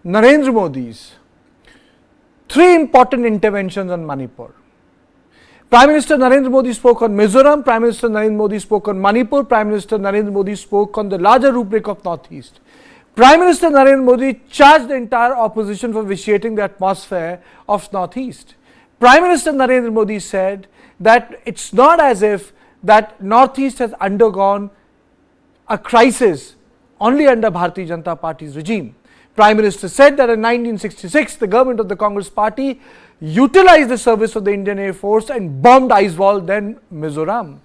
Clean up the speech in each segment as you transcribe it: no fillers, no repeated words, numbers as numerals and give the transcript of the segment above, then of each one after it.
Narendra Modi's three important interventions on Manipur. Prime Minister Narendra Modi spoke on Mizoram, Prime Minister Narendra Modi spoke on Manipur, Prime Minister Narendra Modi spoke on the larger rubric of Northeast. Prime Minister Narendra Modi charged the entire opposition for vitiating the atmosphere of Northeast. Prime Minister Narendra Modi said that it's not as if that Northeast has undergone a crisis only under Bharatiya Janata Party's regime. Prime Minister said that in 1966, the government of the Congress Party utilized the service of the Indian Air Force and bombed Aizawl, then Mizoram.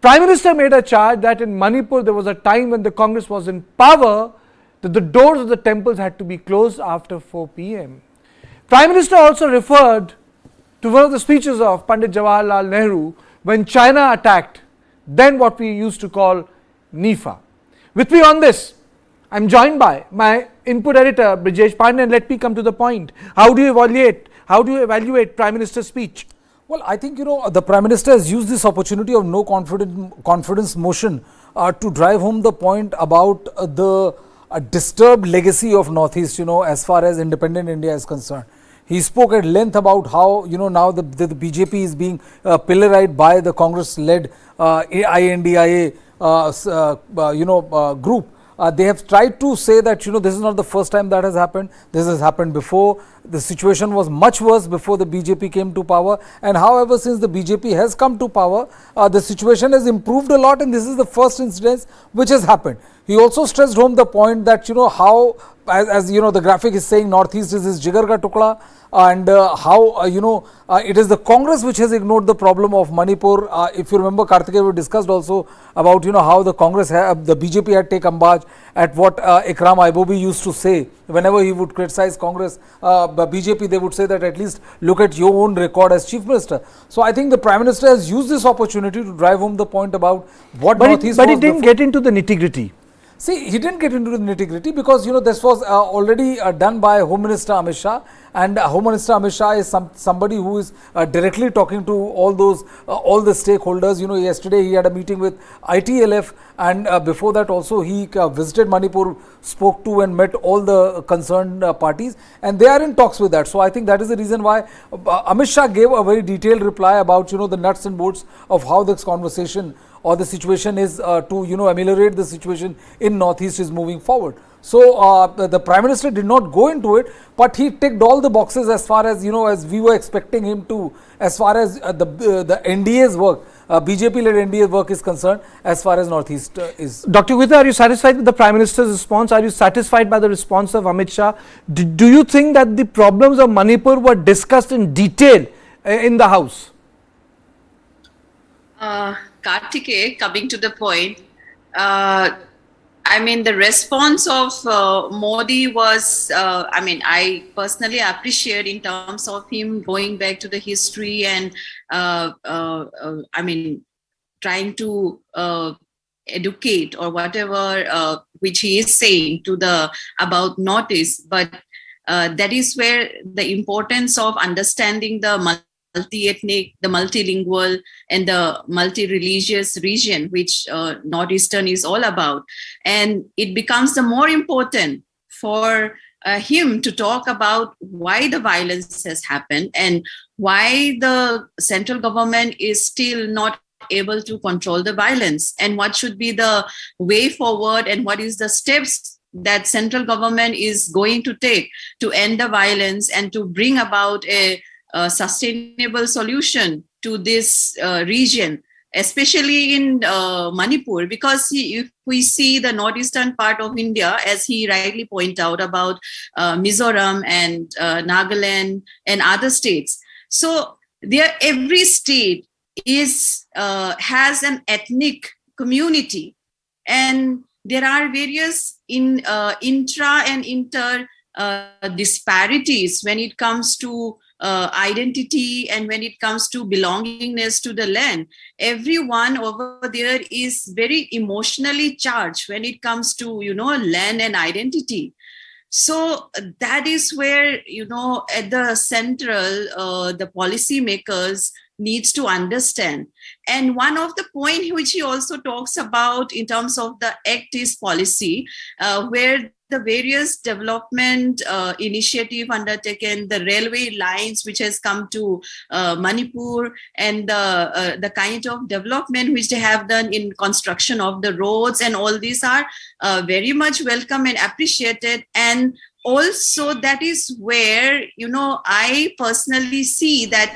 Prime Minister made a charge that in Manipur there was a time when the Congress was in power that the doors of the temples had to be closed after 4 p.m. Prime Minister also referred to one of the speeches of Pandey Jawaharlal Nehru when China attacked, then what we used to call NIFA. With me on this, I am joined by my input editor Brijesh Pandey, and let me come to the point. How do you evaluate Prime Minister's speech? Well, I think, the Prime Minister has used this opportunity of no confidence motion to drive home the point about the disturbed legacy of Northeast, as far as independent India is concerned. He spoke at length about how, now the BJP is being pillarized by the Congress-led INDIA, group. They have tried to say that, this is not the first time that has happened. This has happened before. The situation was much worse before the BJP came to power. And however, since the BJP has come to power, the situation has improved a lot, and this is the first incident which has happened. He also stressed home the point that, how, as the graphic is saying, Northeast is his jigar ka tukda, and how, it is the Congress which has ignored the problem of Manipur. If you remember, Kartikeya, we discussed also about, how the Congress, the BJP had taken umbrage at what Ikram Aibobi used to say. Whenever he would criticize Congress, BJP, they would say that at least look at your own record as Chief Minister. So I think the Prime Minister has used this opportunity to drive home the point about what Northeast was. But he didn't get into the nitty-gritty. See, he didn't get into the nitty-gritty because, this was already done by Home Minister Amit Shah, and Home Minister Amit Shah is somebody who is directly talking to all the stakeholders. Yesterday he had a meeting with ITLF, and before that also he visited Manipur, spoke to and met all the concerned parties, and they are in talks with that. So I think that is the reason why Amit Shah gave a very detailed reply about, the nuts and bolts of how this conversation or the situation is to ameliorate the situation in Northeast is moving forward. So the Prime Minister did not go into it, but he ticked all the boxes as far as as we were expecting him to, as far as the NDA's work, BJP-led NDA's work is concerned, as far as Northeast is. Dr. Gupta, are you satisfied with the Prime Minister's response? Are you satisfied by the response of Amit Shah? Do you think that the problems of Manipur were discussed in detail in the House? Kartikeya, coming to the point, the response of Modi was, I personally appreciate in terms of him going back to the history and, trying to educate or whatever which he is saying about Northeast. But that is where the importance of understanding the multi-ethnic, the multilingual, and the multi-religious region, which Northeastern is all about. And it becomes the more important for him to talk about why the violence has happened and why the central government is still not able to control the violence, and what should be the way forward, and what is the steps that central government is going to take to end the violence and to bring about a sustainable solution to this region, especially in Manipur, because if we see the northeastern part of India, as he rightly pointed out about Mizoram and Nagaland and other states. So every state has an ethnic community, and there are various intra and inter disparities when it comes to identity and when it comes to belongingness to the land. Everyone over there is very emotionally charged when it comes to, land and identity. So that is where, at the central, the policymakers needs to understand. And one of the point which he also talks about in terms of the Act East policy, where the various development initiative undertaken, the railway lines which has come to Manipur, and the kind of development which they have done in construction of the roads, and all these are very much welcome and appreciated. And also that is where, you know, I personally see that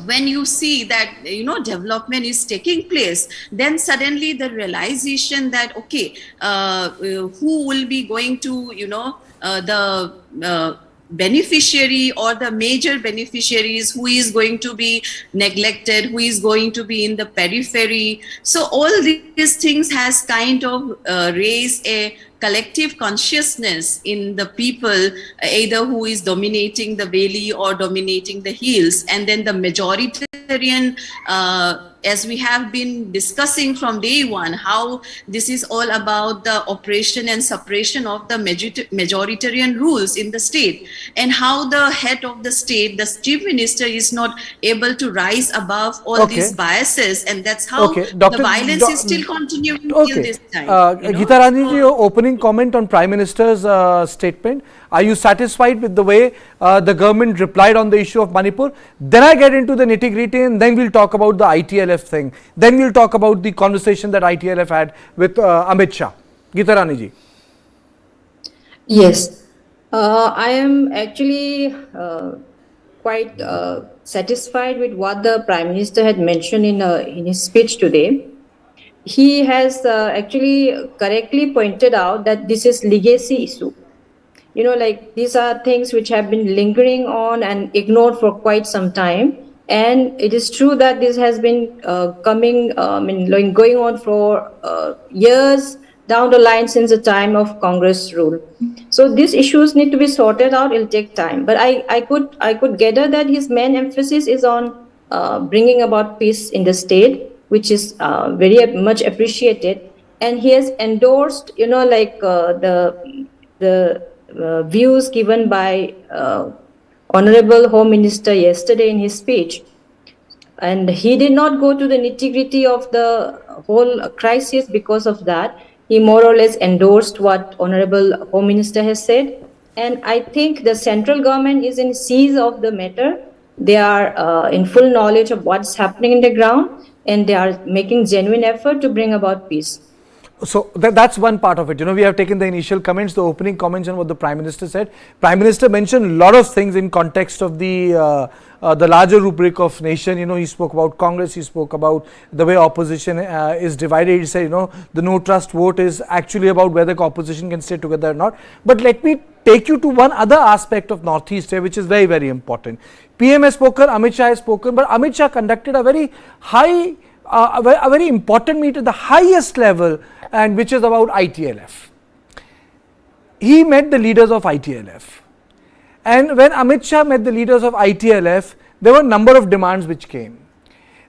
when you see that, you know, development is taking place, then suddenly the realization that, okay, who will be going to, you know, the beneficiary or the major beneficiaries, who is going to be neglected, who is going to be in the periphery. So all these things has kind of raised a collective consciousness in the people, either who is dominating the valley or dominating the hills. And then the majoritarian, as we have been discussing from day one, how this is all about the oppression and suppression of the majoritarian rules in the state, and how the head of the state, the chief minister, is not able to rise above all these biases, and that's how the violence is still continuing till this time. Geeta Rani ji, your opening comment on Prime Minister's statement. Are you satisfied with the way the government replied on the issue of Manipur? Then I get into the nitty-gritty, and then we'll talk about the ITLF thing. Then we'll talk about the conversation that ITLF had with Amit Shah. Geeta Rani ji. Yes, I am actually quite satisfied with what the Prime Minister had mentioned in his speech today. He has actually correctly pointed out that this is legacy issue. You know, like these are things which have been lingering on and ignored for quite some time. And it is true that this has been going on for years down the line since the time of Congress rule. So these issues need to be sorted out. It'll take time. But I could gather that his main emphasis is on bringing about peace in the state, which is very much appreciated. And he has endorsed, you know, like the views given by Honorable Home Minister yesterday in his speech. And he did not go to the nitty-gritty of the whole crisis because of that. He more or less endorsed what Honorable Home Minister has said. And I think the central government is in seize of the matter. They are in full knowledge of what's happening in the ground, and they are making genuine effort to bring about peace. So that's one part of it. You know, we have taken the initial comments, the opening comments on what the Prime Minister said. Prime Minister mentioned a lot of things in context of the larger rubric of nation. You know, he spoke about Congress, he spoke about the way opposition is divided. He said, you know, the no trust vote is actually about whether opposition can stay together or not. But let me take you to one other aspect of Northeast here, which is very, very important. PM has spoken, Amit Shah has spoken, but Amit Shah conducted a very high, a very important meet at the highest level, and which is about ITLF. He met the leaders of ITLF. And when Amit Shah met the leaders of ITLF, there were a number of demands which came.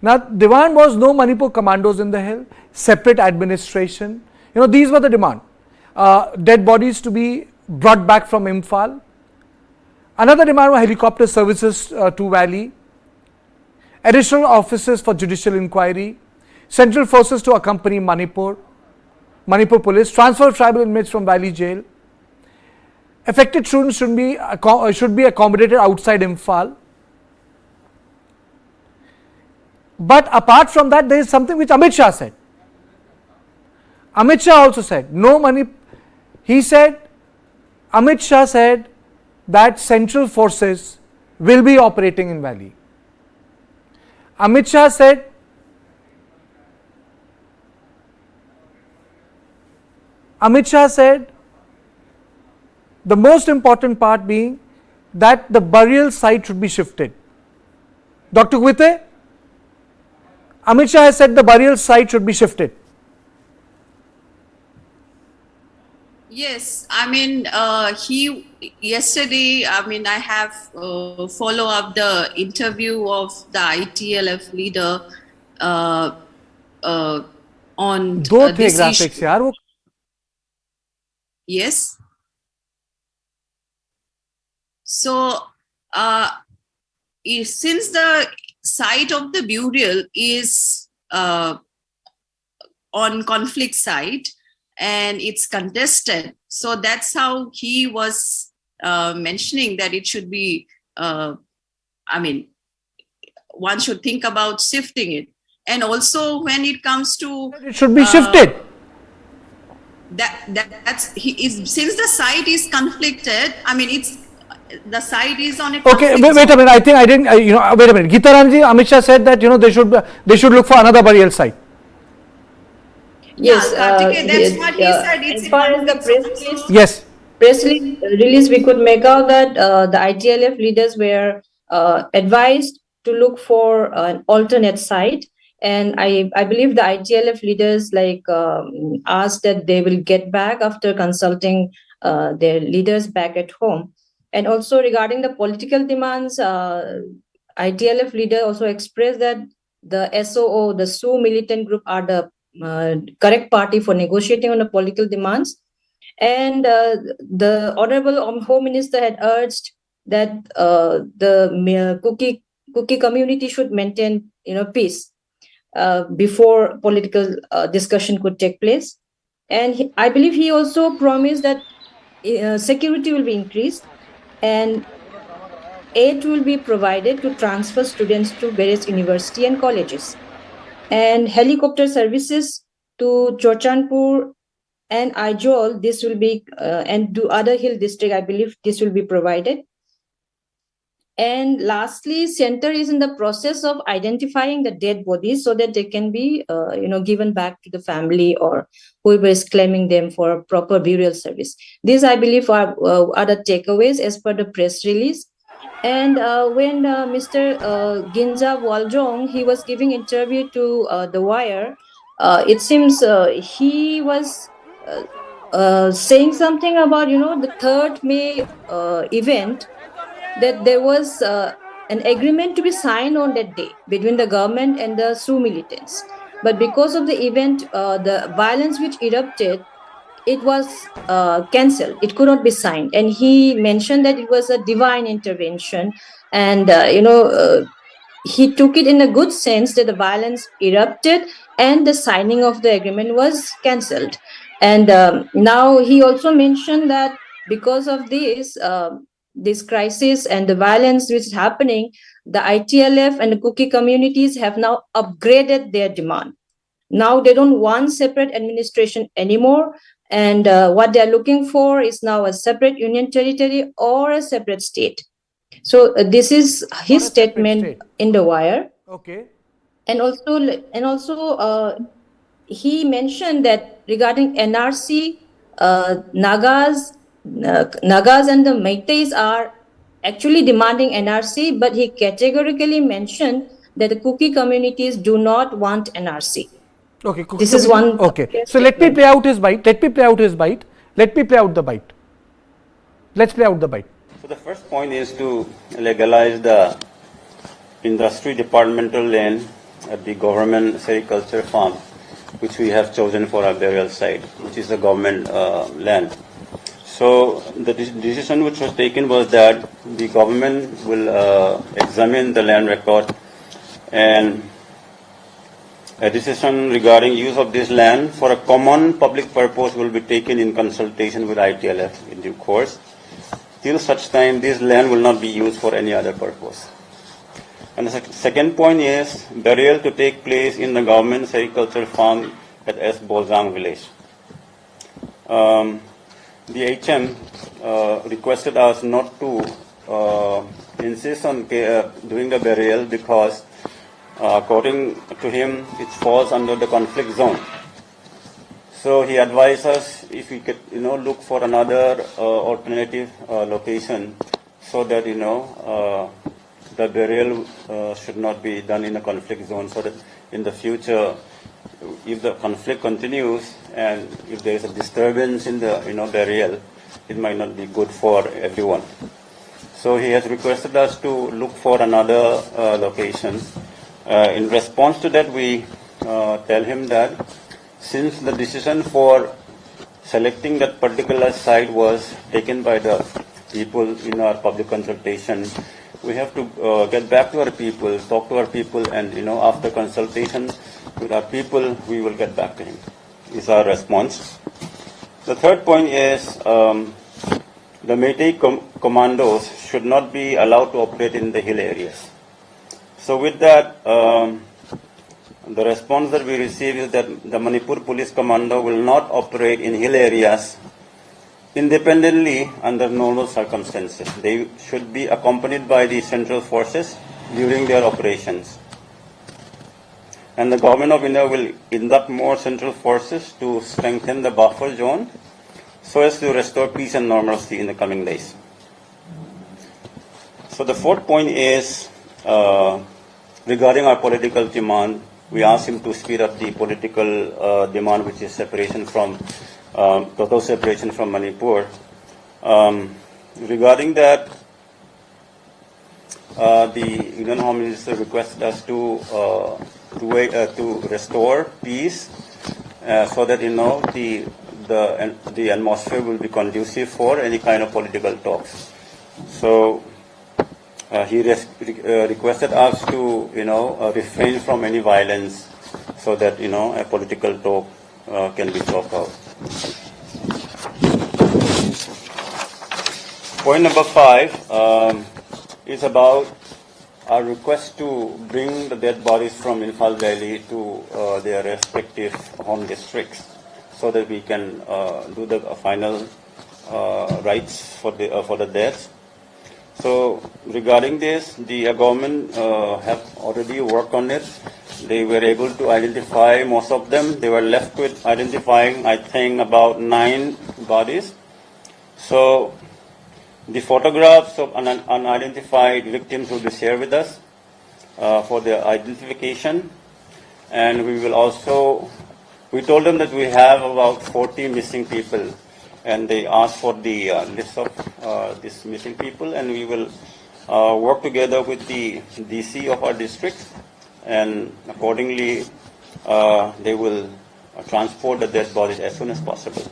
Now, demand was no Manipur commandos in the hill, separate administration. You know, these were the demand. Dead bodies to be brought back from Imphal. Another demand was helicopter services to Valley. Additional officers for judicial inquiry. Central forces to accompany Manipur police, transfer of tribal inmates from Valley jail. Affected students should be accommodated outside Imphal. But apart from that, there is something which Amit Shah said. Amit Shah also said, no money. He said, Amit Shah said that central forces will be operating in Valley. Amit Shah said, the most important part being that the burial site should be shifted. Dr. Guite, Amit Shah has said the burial site should be shifted. Yes, I mean, yesterday, I mean, I have follow up the interview of the ITLF leader on this issue. यार, Yes. So, since the site of the burial is on conflict site, and it's contested. So that's how he was mentioning that it should be, one should think about shifting it. And also when it comes to... It should be shifted. Since the site is conflicted, the site is on a Okay, wait a zone. minute. I think I didn't. Wait a minute. Gitaranji, Amit Shah said that they should look for another burial site. Yes, Kartikeya, that's what he said. It's as far as the press conflict zone. release, Yes. release, we could make out that the ITLF leaders were advised to look for an alternate site. And I believe the ITLF leaders asked that they will get back after consulting their leaders back at home. And also regarding the political demands, ITLF leader also expressed that the SOO, the Sioux militant group, are the correct party for negotiating on the political demands. And the Honorable Home Minister had urged that the Kuki community should maintain peace before political discussion could take place. And I believe he also promised that security will be increased and aid will be provided to transfer students to various universities and colleges. And helicopter services to Chochanpur and Aizol, this will be, and to other hill district, I believe this will be provided. And lastly, center is in the process of identifying the dead bodies so that they can be, given back to the family or whoever is claiming them for proper burial service. These, I believe, are the takeaways as per the press release. And when Mr. Ginza Waljong, he was giving interview to The Wire, it seems he was saying something about, the 3rd May event, that there was an agreement to be signed on that day between the government and the Sioux militants. But because of the event, the violence which erupted, it was cancelled. It could not be signed. And he mentioned that it was a divine intervention. And, he took it in a good sense that the violence erupted and the signing of the agreement was cancelled. And now he also mentioned that because of this crisis and the violence which is happening, the ITLF and the Kuki communities have now upgraded their demand. Now they don't want separate administration anymore. And what they're looking for is now a separate union territory or a separate state. So this is his statement in The Wire. Okay. And also, he mentioned that regarding NRC, Nagas and the Meiteis are actually demanding NRC, but he categorically mentioned that the Kuki communities do not want NRC. Okay. This is one. Okay. So let me play out his bite. Let me play out the bite. Let's play out the bite. So the first point is to legalize the industry departmental land at the government sericulture farm, which we have chosen for our burial site, which is the government land. So the decision which was taken was that the government will examine the land record, and a decision regarding use of this land for a common public purpose will be taken in consultation with ITLF in due course. Till such time, this land will not be used for any other purpose. And the second point is burial to take place in the government sericulture farm at S. Bozang village. The HM requested us not to insist on doing the burial because according to him, it falls under the conflict zone. So he advised us if we could, look for another alternative location so that, the burial should not be done in a conflict zone, so that in the future, if the conflict continues and if there is a disturbance in the, burial, it might not be good for everyone. So he has requested us to look for another location. In response to that, we tell him that since the decision for selecting that particular site was taken by the people in our public consultation, we have to get back to our people, talk to our people, and after consultation with our people, we will get back to him. Is our response. The third point is the Meitei commandos should not be allowed to operate in the hill areas. So with that, the response that we received is that the Manipur Police Commando will not operate in hill areas independently under normal circumstances. They should be accompanied by the central forces during their operations. And the government of India will induct more central forces to strengthen the buffer zone so as to restore peace and normalcy in the coming days. So the fourth point is regarding our political demand. We asked him to speed up the political demand, which is separation from total separation from Manipur. Regarding that, the Union Home Minister requested us to restore peace, so that the atmosphere will be conducive for any kind of political talks. So he requested us to refrain from any violence, so that a political talk can be talked out. Point number 5 is about our request to bring the dead bodies from Imphal Valley to their respective home districts, so that we can do the final rites for the deaths. So regarding this, the government have already worked on it. They were able to identify most of them. They were left with identifying, I think, about 9 bodies. So the photographs of unidentified victims will be shared with us for their identification. And we will also, we told them that we have about 40 missing people, and they asked for the list of these missing people, and we will work together with the DC of our district, and accordingly they will transport the dead bodies as soon as possible.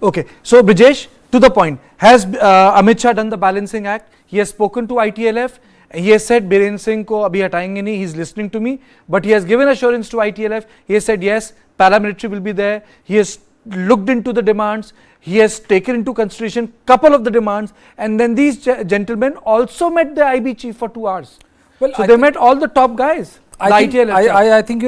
Okay, so Brijesh, to the point, has Amit Shah done the balancing act? He has spoken to ITLF. He has said Biren Singh ko abhi hatayenge nahi, he is listening to me, but he has given assurance to ITLF. He has said yes, paramilitary will be there. He has looked into the demands. He has taken into consideration couple of the demands, and then these gentlemen also met the IB chief for 2 hours. Well, so they met all the top guys. I think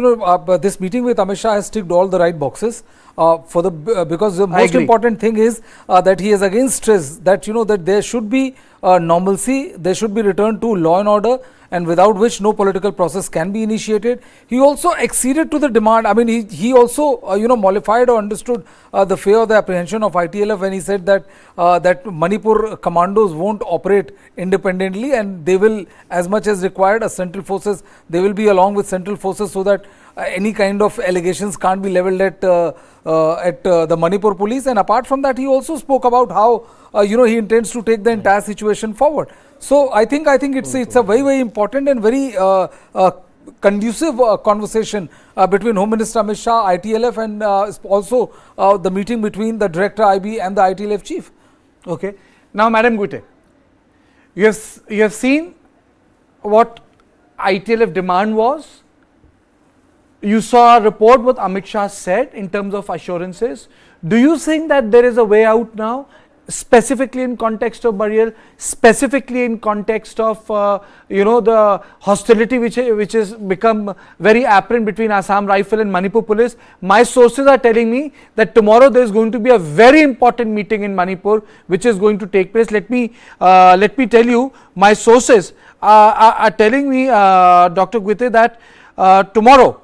this meeting with Amit Shah has ticked all the right boxes because the most important thing is that he has again stressed that that there should be normalcy, there should be return to law and order, and without which no political process can be initiated. He also acceded to the demand. I mean, he also mollified or understood the fear or the apprehension of ITLF when he said that that Manipur commandos won't operate independently, and they will, as much as required, as central forces, they will be along with central forces, so that any kind of allegations can't be leveled at the Manipur police. And apart from that, he also spoke about how he intends to take the entire situation forward. So I think it's a very, very important and very conducive conversation between Home Minister Amit Shah, ITLF, and also the meeting between the Director IB and the ITLF chief. Okay. Now, Madam Guite, you have seen what ITLF demand was. You saw a report what Amit Shah said in terms of assurances. Do you think that there is a way out now, specifically in context of burial, specifically in context of the hostility which has become very apparent between Assam Rifle and Manipur Police? My sources are telling me that tomorrow there is going to be a very important meeting in Manipur which is going to take place. Let me tell you, my sources are telling me, Dr. Guite, that tomorrow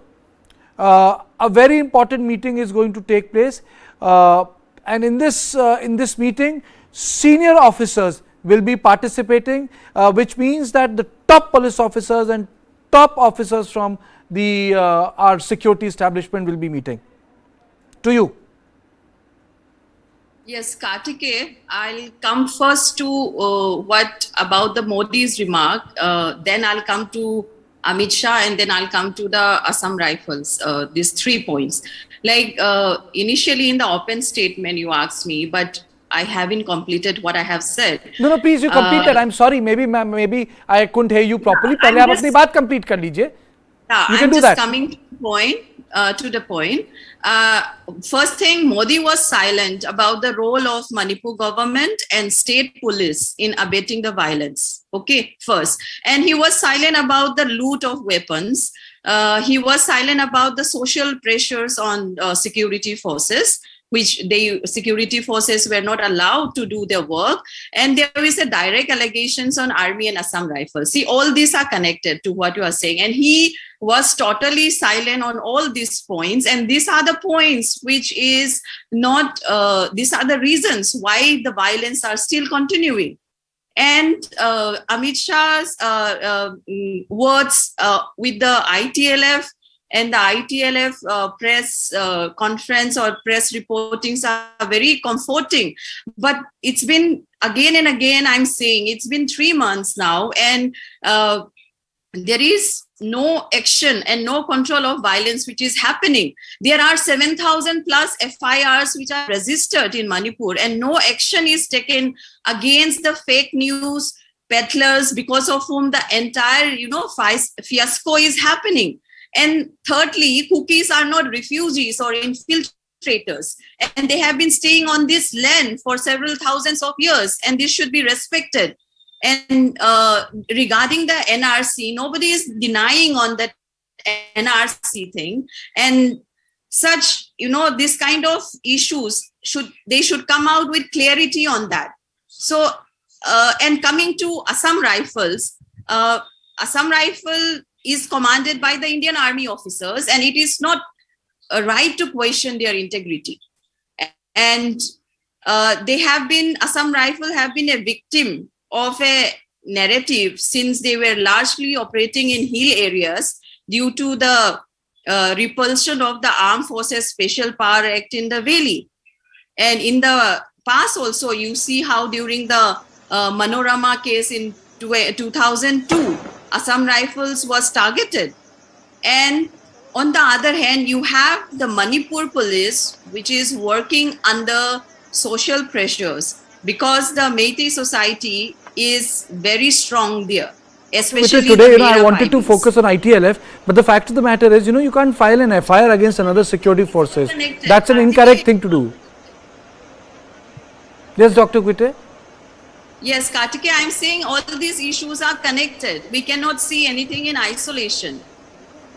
a very important meeting is going to take place, and in this meeting senior officers will be participating, which means that the top police officers and top officers from the our security establishment will be meeting. To you. Yes, Kartikeya, I'll come first to what about the Modi's remark, then I'll come to Amit Shah, and then I'll come to the Assam Rifles, these 3 points. Like initially in the open statement you asked me, but I haven't completed what I have said. No, please, you completed. I'm sorry, maybe I couldn't hear you properly. Pehle aap apni baat complete kar lijiye. Yeah, you can I'm do just that. coming to the point to the point. First thing, Modi was silent about the role of Manipur government and state police in abating the violence. Okay, first. And he was silent about the loot of weapons. He was silent about the social pressures on security forces, which security forces were not allowed to do their work. And there is a direct allegations on army and Assam Rifles. See, all these are connected to what you are saying. And he was totally silent on all these points. And these are the points which is not, these are the reasons why the violence are still continuing. And Amit Shah's words with the ITLF and the ITLF press conference or press reportings are very comforting. But it's been again and again, I'm saying, it's been 3 months now, and there is no action and no control of violence which is happening. There are 7,000 plus FIRs which are registered in Manipur, and no action is taken against the fake news peddlers because of whom the entire, fiasco is happening. And thirdly, cookies are not refugees or infiltrators, and they have been staying on this land for several thousands of years, and this should be respected. And regarding the NRC, nobody is denying on that NRC thing. And such, this kind of issues should come out with clarity on that. So, and coming to Assam Rifles, Assam Rifle is commanded by the Indian Army officers, and it is not a right to question their integrity. And Assam Rifle have been a victim of a narrative since they were largely operating in hill areas due to the repulsion of the Armed Forces Special Power Act in the valley. And in the past also, you see how during the Manorama case in 2002, Assam Rifles was targeted. And on the other hand, you have the Manipur police, which is working under social pressures because the Meitei society is very strong there. Especially today, I wanted to focus on ITLF, but the fact of the matter is, you can't file an FIR against another security forces. That's an incorrect thing to do. Yes, Dr. Quitte? Yes, Kartikeya, I'm saying all these issues are connected. We cannot see anything in isolation.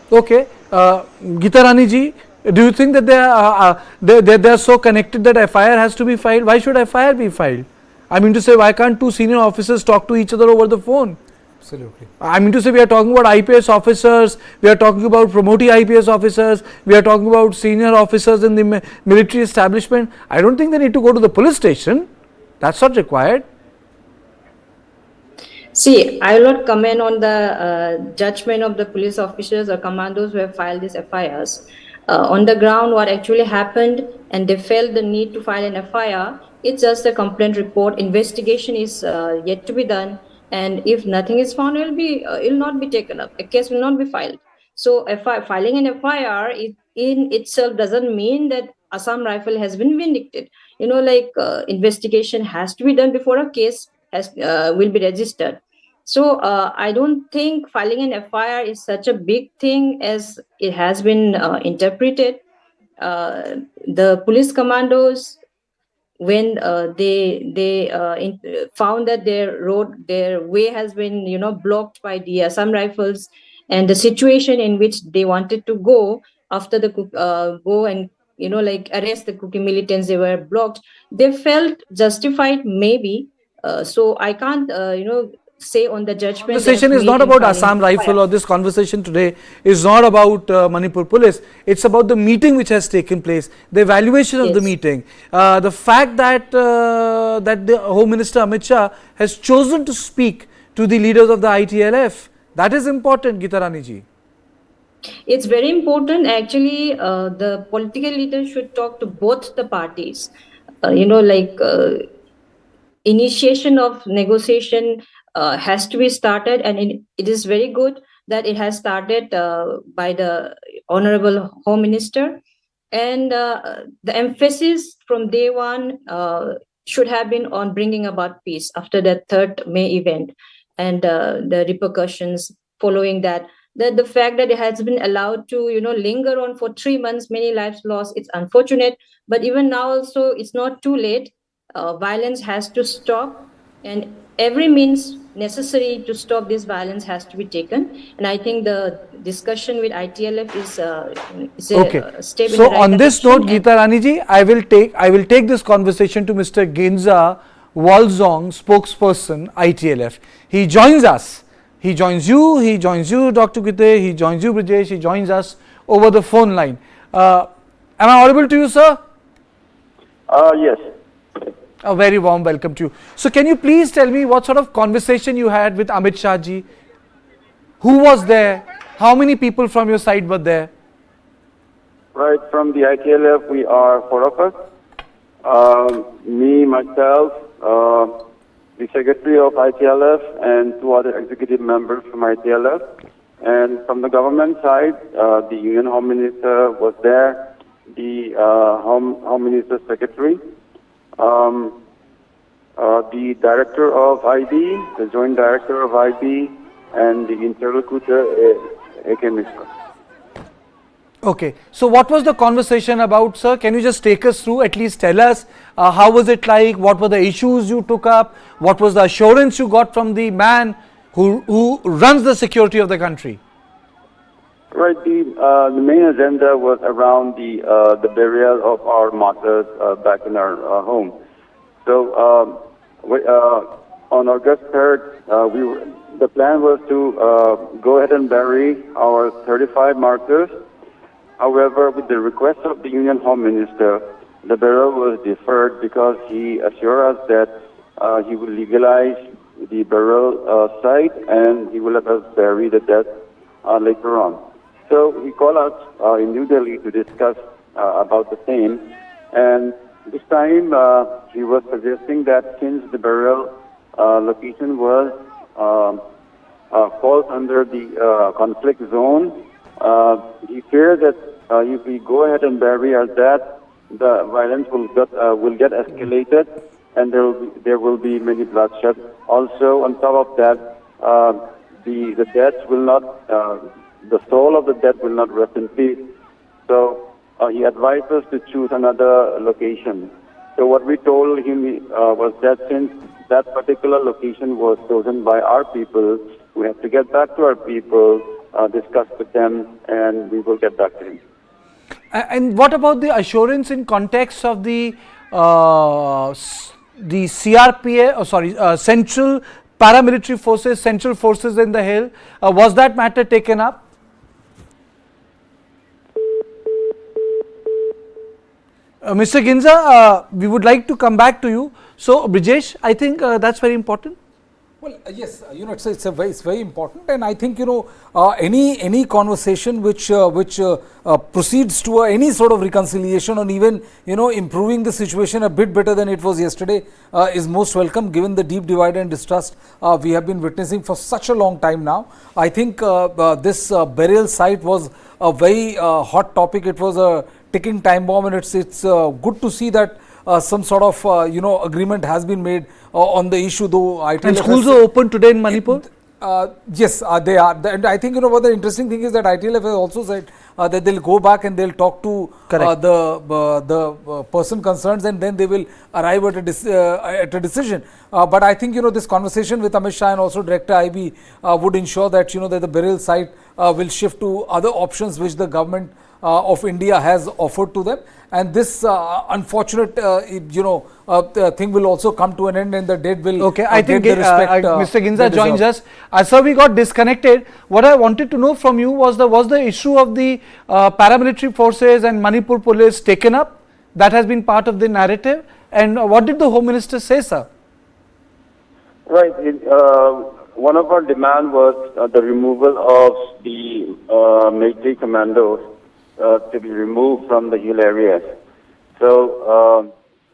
Okay. Geeta Rani ji, do you think that they are so connected that FIR has to be filed? Why should FIR be filed? I mean to say, why can't two senior officers talk to each other over the phone? Absolutely. I mean to say, we are talking about IPS officers, we are talking about promoting IPS officers, we are talking about senior officers in the military establishment. I don't think they need to go to the police station. That's not required. See, I will not comment on the judgment of the police officers or commandos who have filed these FIRs. On the ground, what actually happened, and they felt the need to file an FIR, it's just a complaint report. Investigation is yet to be done, and if nothing is found, it will not be taken up. A case will not be filed. So, filing an FIR in itself doesn't mean that Assam Rifle has been vindicted. Investigation has to be done before a case will be registered. So I don't think filing an FIR is such a big thing as it has been interpreted. The police commandos, when they found that their way has been blocked by the Assam Rifles, and the situation in which they wanted to go after the go and arrest the Kuki militants, they were blocked. They felt justified, maybe. So I can't say on the judgment. Conversation is not about Assam Rifle, or this conversation today is not about Manipur Police. It's about the meeting which has taken place, the evaluation of the meeting, the fact that the Home Minister Amit Shah has chosen to speak to the leaders of the ITLF. That is important, Geeta Rani ji. It's very important. Actually, the political leaders should talk to both the parties. Initiation of negotiation has to be started, and it is very good that it has started by the Honorable Home Minister. And the emphasis from day one should have been on bringing about peace after that 3rd May event, and the repercussions following that. that the fact that it has been allowed to, linger on for 3 months, many lives lost, it's unfortunate. But even now also, it's not too late. Violence has to stop, and every means necessary to stop this violence has to be taken. And I think the discussion with ITLF is Okay. a step in So the right on this direction. note, Geeta Rani ji, I will take this conversation to Mr. Genza Walzong, spokesperson ITLF. He joins us. He joins you, Dr. Gite, he joins you, Brijesh, he joins us over the phone line. Am I audible to you, sir? Yes. A very warm welcome to you. So can you please tell me what sort of conversation you had with Amit Shah ji? Who was there? How many people from your side were there? Right, from the ITLF, we are 4 of us. Me, myself, the secretary of ITLF, and 2 other executive members from ITLF. And from the government side, the Union Home Minister was there, the Home Minister's secretary, the director of IB, the joint director of IB, and the interlocutor, AK Mishra. Okay, so what was the conversation about, sir? Can you just take us through, at least tell us how was it like, what were the issues you took up, what was the assurance you got from the man who runs the security of the country? Right, the main agenda was around the burial of our martyrs back in our home. So on August 3rd, the plan was to go ahead and bury our 35 martyrs. However, with the request of the Union Home Minister, the burial was deferred because he assured us that he will legalize the burial site and he will let us bury the dead later on. So he called us in New Delhi to discuss about the same, and this time he was suggesting that since the burial location was falls under the conflict zone, he feared that if we go ahead and bury our dead, the violence will get escalated, and there will be many bloodshed. Also, on top of that, the dead will not, the soul of the dead will not rest in peace. So he advised us to choose another location. So what we told him was that since that particular location was chosen by our people, we have to get back to our people, discuss with them, and we will get back to him. And what about the assurance in context of the CRPA, Central Paramilitary Forces, Central Forces in the Hill? Was that matter taken up? Mr. Ginza, we would like to come back to you. So, Brijesh, I think that's very important. Well, yes, it's very important, and I think any conversation which proceeds to any sort of reconciliation or even improving the situation a bit better than it was yesterday is most welcome, given the deep divide and distrust we have been witnessing for such a long time now. I think this burial site was a very hot topic. It was a ticking time bomb, and it's good to see that some sort of agreement has been made on the issue, though ITLF and schools are open today in Manipur? Yes, they are. And I think what the interesting thing is that ITLF has also said that they'll go back and they'll talk to the person concerned, and then they will arrive at a decision. But I think this conversation with Amit Shah and also Director IB would ensure that that the burial site will shift to other options which the government of India has offered to them, and this unfortunate thing will also come to an end, and the dead will I think Mr. Ginza joins us. Sir, we got disconnected. What I wanted to know from you was the issue of the paramilitary forces and Manipur police taken up? That has been part of the narrative, and what did the Home Minister say, sir? Right. One of our demands was the removal of the military commandos to be removed from the hill areas. So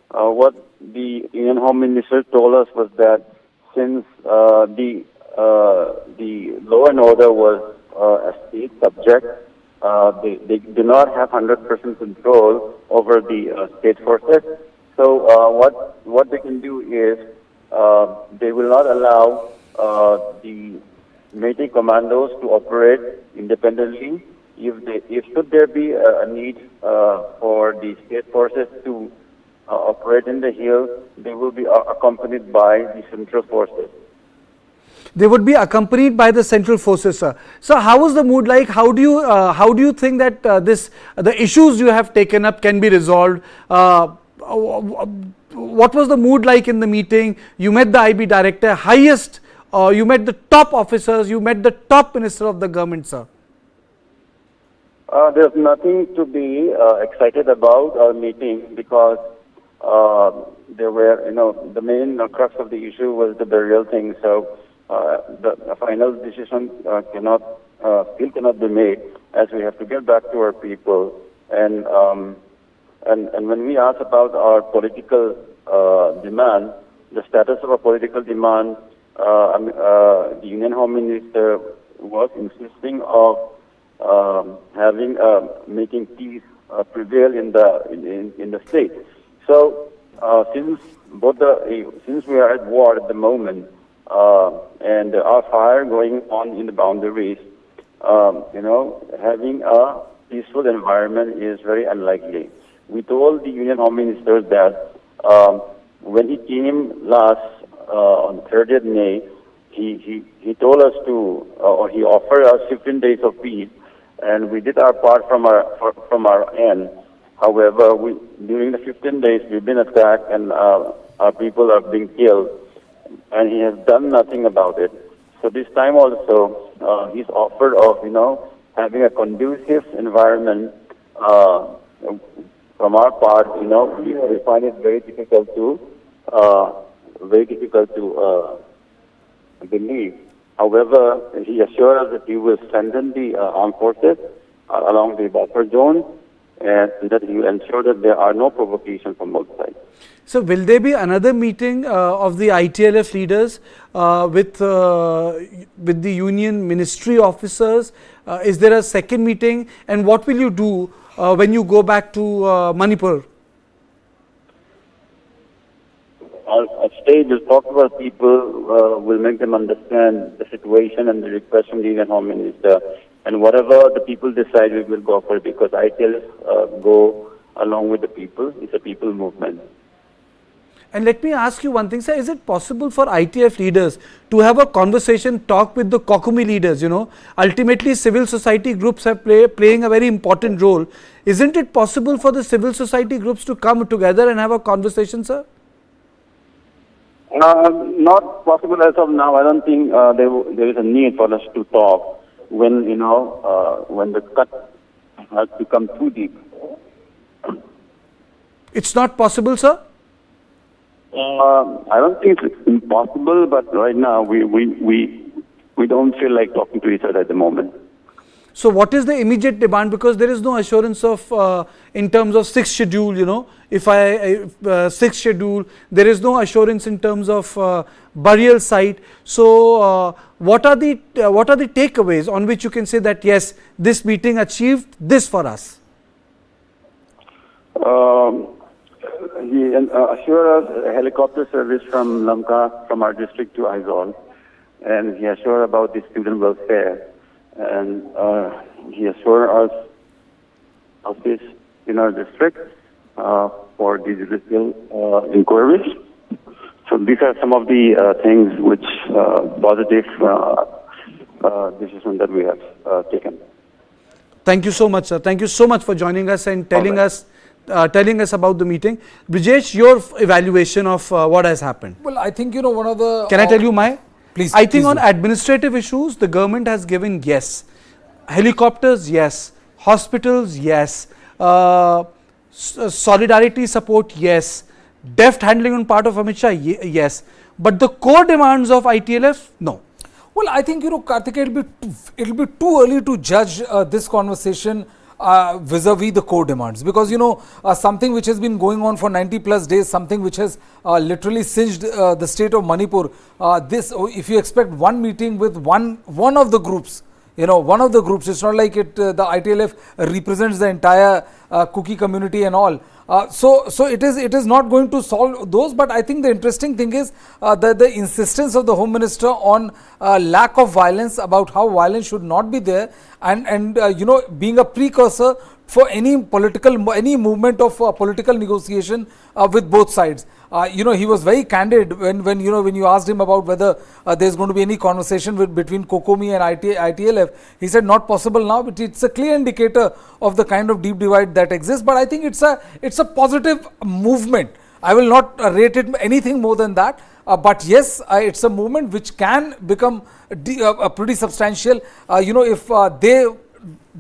what the Union Home Minister told us was that since the law and order was a state subject, they do not have 100% control over the state forces. So what they can do is they will not allow the military commandos to operate independently. If should there be a need for the state forces to operate in the hill, they will be accompanied by the central forces. They would be accompanied by the central forces, sir. So, how was the mood like? How do you think that the issues you have taken up can be resolved? What was the mood like in the meeting? You met the IB director, you met the top officers, you met the top minister of the government, sir. There's nothing to be excited about our meeting because there were, the main crux of the issue was the burial thing. So the final decision still cannot be made, as we have to get back to our people. And when we ask about our political demand, the status of our political demand, the Union Home Minister was insisting of making peace prevail in the state. So since we are at war at the moment, and there are fire going on in the boundaries, having a peaceful environment is very unlikely. We told the Union Home Minister that when he came last on 30th May, he told us he offered us 15 days of peace, and we did our part from our end. However, during the 15 days, we've been attacked and our people are being killed, and he has done nothing about it. So this time also, he's offered of having a conducive environment. From our part, we find it very difficult to believe. However, he assured us that he will strengthen the armed forces along the buffer zone, and that he will ensure that there are no provocations from both sides. So, will there be another meeting of the ITLF leaders with the union ministry officers? Is there a second meeting? And what will you do when you go back to Manipur? Our stage will talk to our people, will make them understand the situation and the request from the Union Home Minister. And whatever the people decide, we will go for it, because ITLF go along with the people. It's a people movement. And let me ask you one thing, sir. Is it possible for ITF leaders to have a conversation, talk with the Kokumi leaders? Ultimately civil society groups have playing a very important role. Isn't it possible for the civil society groups to come together and have a conversation, sir? Not possible as of now. I don't think there is a need for us to talk when the cut has become too deep. It's not possible, sir? I don't think it's impossible, but right now we don't feel like talking to each other at the moment. So what is the immediate demand? Because there is no assurance of in terms of sixth schedule, sixth schedule, there is no assurance in terms of burial site. So what are the takeaways on which you can say that yes, this meeting achieved this for us? He assured us a helicopter service from Lamka, from our district to Aizawl, and he assured about the student welfare, and he assured us of this in our district for the judicial inquiries. So these are some of the things which positive decisions that we have taken. Thank you so much, sir. Thank you so much for joining us and telling us about the meeting. Brijesh, your evaluation of what has happened. Well, I think, one of the... Can I tell you my? Please. I think on administrative issues, the government has given yes. Helicopters, yes. Hospitals, yes. Solidarity support, yes. Deft handling on part of Amit Shah, yes. But the core demands of ITLF, no. Well, I think, Kartikeya, it'll be too early to judge this conversation vis-a-vis the core demands, because something which has been going on for 90 plus days, something which has literally singed the state of Manipur, if you expect one meeting with one of the groups, one of the groups. It's not like the ITLF represents the entire Kuki community and all. So it is not going to solve those. But I think the interesting thing is the insistence of the Home Minister on lack of violence, about how violence should not be there, and being a precursor for any movement of political negotiation with both sides. He was very candid when you asked him about whether there's going to be any conversation between Kokomi and ITLF. He said not possible now, but it's a clear indicator of the kind of deep divide that exists. But I think it's a positive movement. I will not rate it anything more than that. But yes, it's a movement which can become pretty substantial. If they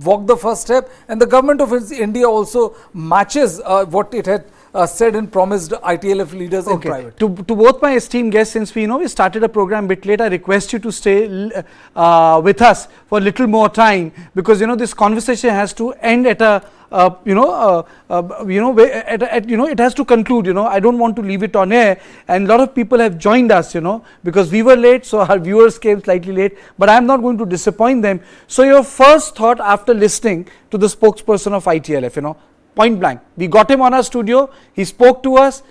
walk the first step, and the government of India also matches what it had said and promised ITLF leaders in private. To both my esteemed guests, since we started a program a bit late, I request you to stay with us for a little more time, because this conversation has to end at a it has to conclude. I don't want to leave it on air, and a lot of people have joined us, because we were late, so our viewers came slightly late, but I am not going to disappoint them. So your first thought after listening to the spokesperson of ITLF, point blank, we got him on our studio, he spoke to us,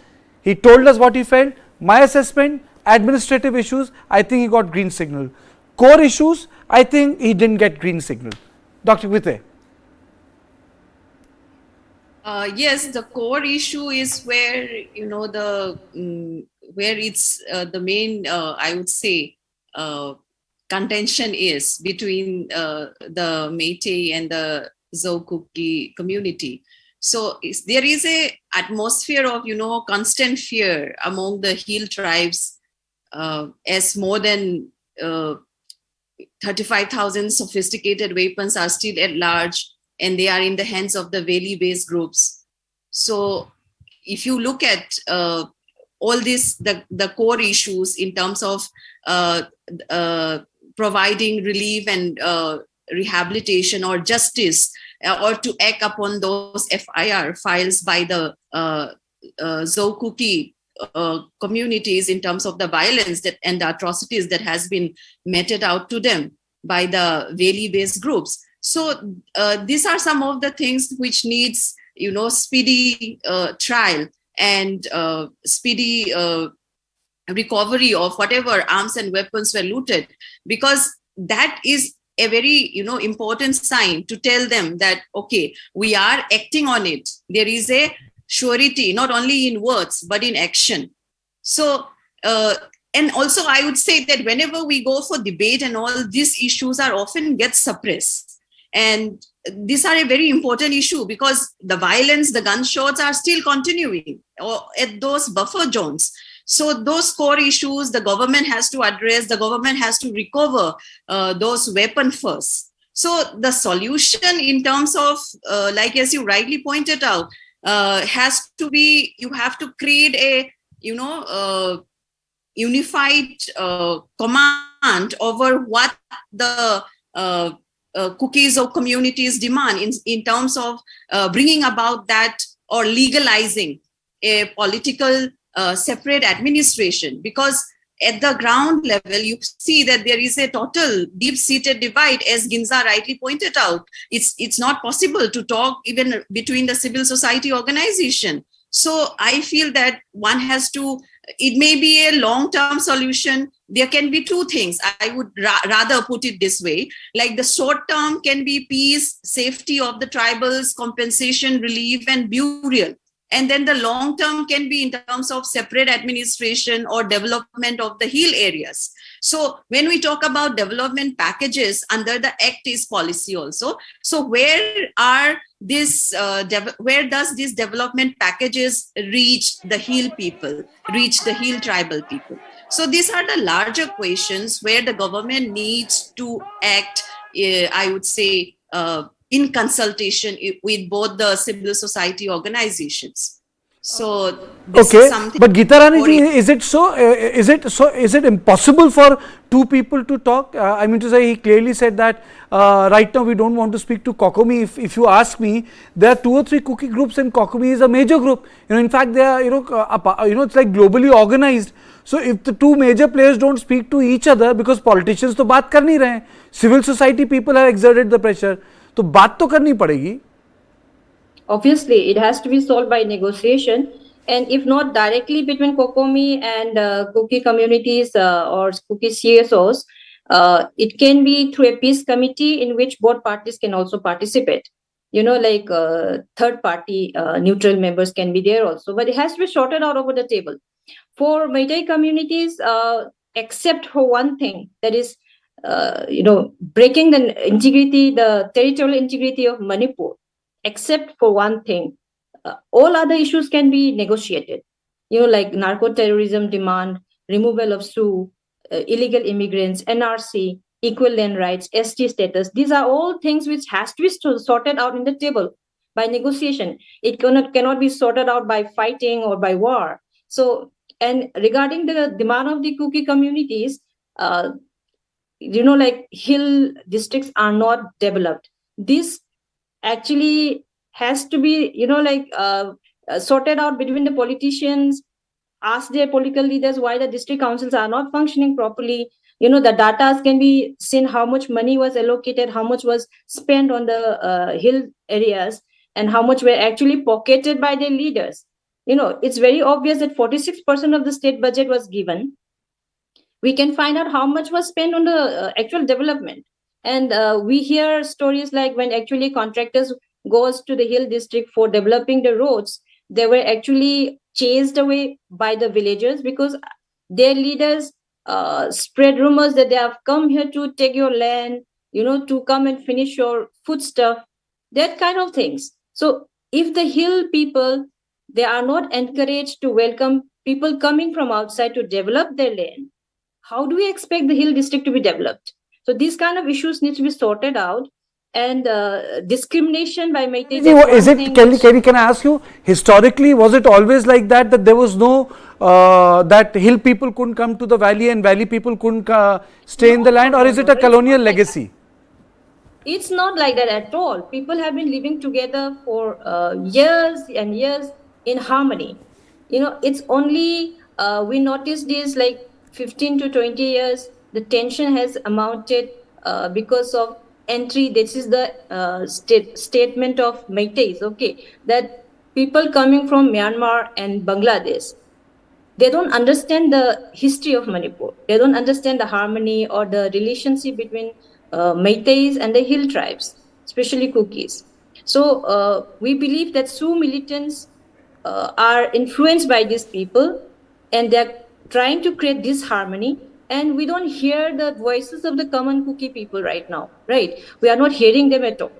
he told us what he felt. My assessment, administrative issues, I think he got green signal. Core issues, I think he didn't get green signal. Dr. Kvite. Yes, the core issue is where where it's the main I would say contention is between the Meitei and the Zaukuki community. So there is a atmosphere of constant fear among the hill tribes, as more than 35,000 sophisticated weapons are still at large, and they are in the hands of the valley-based groups. So if you look at all this, the core issues in terms of providing relief and rehabilitation or justice, or to act upon those FIR files by the Zaukuki communities in terms of the violence and the atrocities that has been meted out to them by the valley-based groups. So these are some of the things which needs, speedy trial and speedy recovery of whatever arms and weapons were looted, because that is a very, important sign to tell them that, okay, we are acting on it. There is a surety, not only in words, but in action. So, and also I would say that whenever we go for debate and all, these issues are often get suppressed. And these are a very important issue, because the violence, the gunshots are still continuing at those buffer zones. So those core issues the government has to address, the government has to recover those weapons first. So the solution in terms of, like as you rightly pointed out, has to be, you have to create a, unified command over what the cookies or communities demand in terms of bringing about that or legalizing a political separate administration. Because at the ground level, you see that there is a total deep-seated divide, as Ginza rightly pointed out. It's not possible to talk even between the civil society organization. So I feel that one has to, it may be a long-term solution. There can be two things. I would rather put it this way, like the short term can be peace, safety of the tribals, compensation, relief, and burial. And then the long term can be in terms of separate administration or development of the hill areas. So when we talk about development packages under the Act East policy also, so where does these development packages reach the hill people, reach the hill tribal people? So these are the larger questions where the government needs to act, I would say, in consultation with both the civil society organizations. So this is Okay, something. but Geeta Rani ji, worrying. is it so? Is it impossible for two people to talk? I mean to say, he clearly said that right now we don't want to speak to Kokomi. If you ask me, there are 2 or 3 cookie groups, and Kokomi is a major group. In fact, they are it's like globally organized. So if the 2 major players don't speak to each other, because politicians तो बात कर नहीं रहे हैं, civil society people have exerted the pressure, तो बात तो करनी पड़ेगी. Obviously, it has to be solved by negotiation, and if not directly between Kokomi and cookie communities or cookie CSOs, it can be through a peace committee in which both parties can also participate. Like third party neutral members can be there also, but it has to be sorted out over the table. For Meitei communities, except for one thing, that is, breaking the territorial integrity of Manipur, except for one thing, all other issues can be negotiated. Like narco-terrorism demand, removal of SU, illegal immigrants, NRC, equal land rights, ST status. These are all things which has to be sorted out in the table by negotiation. It cannot be sorted out by fighting or by war. So, and regarding the demand of the cookie communities, like hill districts are not developed. This actually has to be sorted out between the politicians, ask their political leaders why the district councils are not functioning properly. The data can be seen, how much money was allocated, how much was spent on the hill areas, and how much were actually pocketed by their leaders. It's very obvious that 46% of the state budget was given. We can find out how much was spent on the actual development. And we hear stories like when actually contractors goes to the hill district for developing the roads, they were actually chased away by the villagers because their leaders spread rumors that they have come here to take your land, to come and finish your foodstuff, that kind of things. So if the hill people, they are not encouraged to welcome people coming from outside to develop their land, how do we expect the hill district to be developed? So these kind of issues need to be sorted out, and discrimination by Meitei. Is it, can I ask you, historically, was it always like that there was no, that hill people couldn't come to the valley and valley people couldn't stay in the land, or is it a colonial legacy? It's not like that at all. People have been living together for years and years in harmony. It's only, we noticed this like 15 to 20 years, the tension has amounted because of entry. This is the statement of Meiteis, okay, that people coming from Myanmar and Bangladesh, they don't understand the history of Manipur. They don't understand the harmony or the relationship between Meiteis and the hill tribes, especially Kukis. So we believe that Sioux militants are influenced by these people, and they're trying to create disharmony. And we don't hear the voices of the common Kuki people right now, right? We are not hearing them at all.